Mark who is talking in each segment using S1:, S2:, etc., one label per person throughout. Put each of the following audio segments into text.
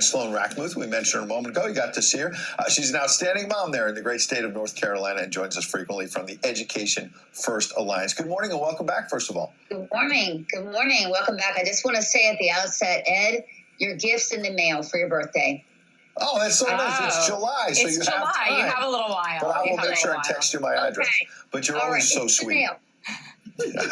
S1: Sloan Rackmuth. We mentioned her a moment ago. You got to see her. She's an outstanding mom there in the great state of North Carolina and joins us frequently from the Education First Alliance. Good morning and welcome back, first of all.
S2: Good morning. Good morning. Welcome back. I just want to say at the outset, Ed, your gift's in the mail for your birthday.
S1: Oh, that's so nice. It's July, so you have time.
S3: You have a little while.
S1: But I will make sure I text you my address.
S2: Okay.
S1: But you're always so sweet.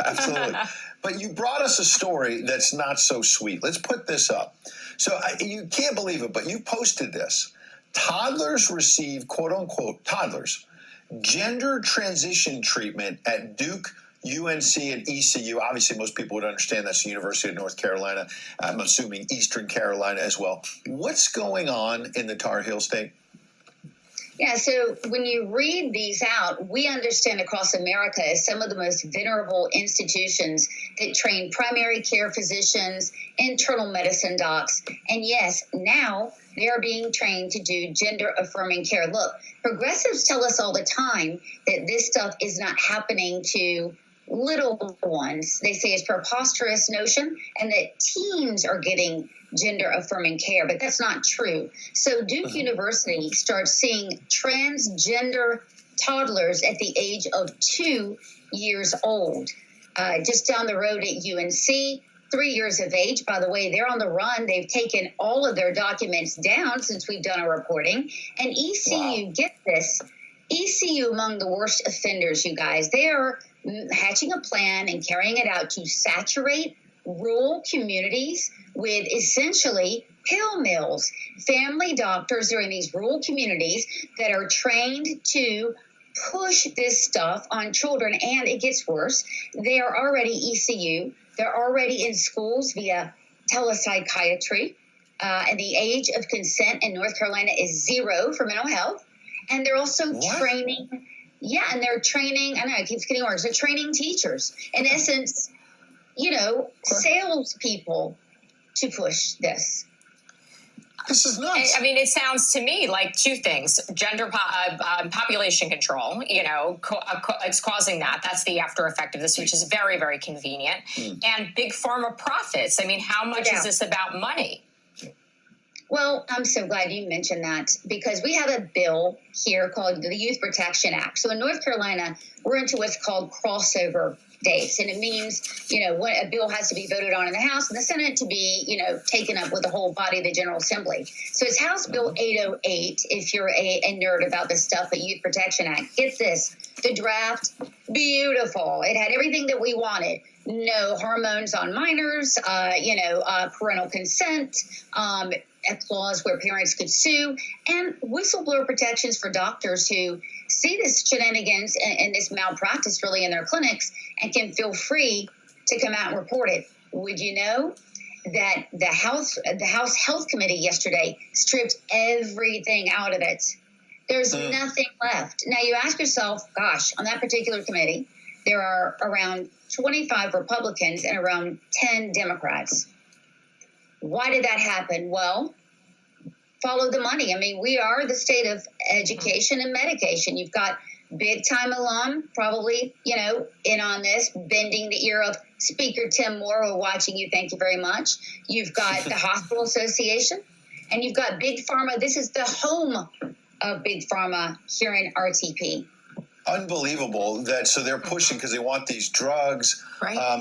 S1: Absolutely. But you brought us a story that's not so sweet. Let's put this up. So you can't believe it, but you posted this. Toddlers receive, quote unquote, toddlers, gender transition treatment at Duke, UNC, and ECU. Obviously, most people would understand that's the University of North Carolina. I'm assuming Eastern Carolina as well. What's going on in the Tar Heel State?
S2: Yeah, so when you read these out, we understand across America as some of the most venerable institutions that train primary care physicians, internal medicine docs, and yes, now they are being trained to do gender-affirming care. Look, progressives tell us all the time that this stuff is not happening to little ones. They say it's a preposterous notion and that teens are getting gender-affirming care, but that's not true. So Duke University starts seeing transgender toddlers at the age of 2 years old. Just down the road at UNC, 3 years of age. By the way, they're on the run. They've taken all of their documents down since we've done our reporting. And ECU, get this, ECU among the worst offenders, you guys. They are hatching a plan and carrying it out to saturate rural communities with essentially pill mills. Family doctors are in these rural communities that are trained to push this stuff on children, and it gets worse. They are already ECU. They're already in schools via telepsychiatry, and the age of consent in North Carolina is 0 for mental health. And they're also training. Yeah, and they're training. I know it keeps getting worse. They're training teachers. In essence, salespeople to push this.
S1: This is nuts.
S3: I mean, it sounds to me like two things: gender population control. It's causing that. That's the after effect of this, which is very, very convenient. And big pharma profits. I mean, how much is this about money?
S2: Well, I'm so glad you mentioned that because we have a bill here called the Youth Protection Act. So in North Carolina, we're into what's called crossover dates. And it means, when a bill has to be voted on in the House and the Senate to be, taken up with the whole body of the General Assembly. So it's House Bill 808, if you're a nerd about this stuff, the Youth Protection Act. Get this, the draft, beautiful. It had everything that we wanted. No hormones on minors, parental consent, a clause where parents could sue, and whistleblower protections for doctors who see this shenanigans and this malpractice really in their clinics and can feel free to come out and report it. Would you know that the House Health Committee yesterday stripped everything out of it? There's nothing left. Now you ask yourself, gosh, on that particular committee, there are around 25 Republicans and around 10 Democrats. Why did that happen? Well, follow the money. I mean, we are the state of education and medication. You've got big-time alum probably, in on this, bending the ear of Speaker Tim Moore. We're watching you. Thank you very much. You've got the Hospital Association, and you've got Big Pharma. This is the home of Big Pharma here in RTP.
S1: Unbelievable so they're pushing because they want these drugs,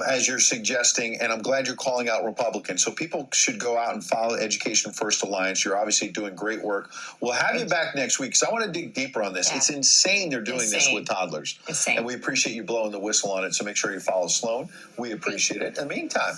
S1: as you're suggesting, and I'm glad you're calling out Republicans. So people should go out and follow Education First Alliance. You're obviously doing great work. We'll have you back next week because I want to dig deeper on this. Yeah. It's insane they're doing this with toddlers.
S3: Insane.
S1: And we appreciate you blowing the whistle on it, so make sure you follow Sloan. We appreciate it. In the meantime,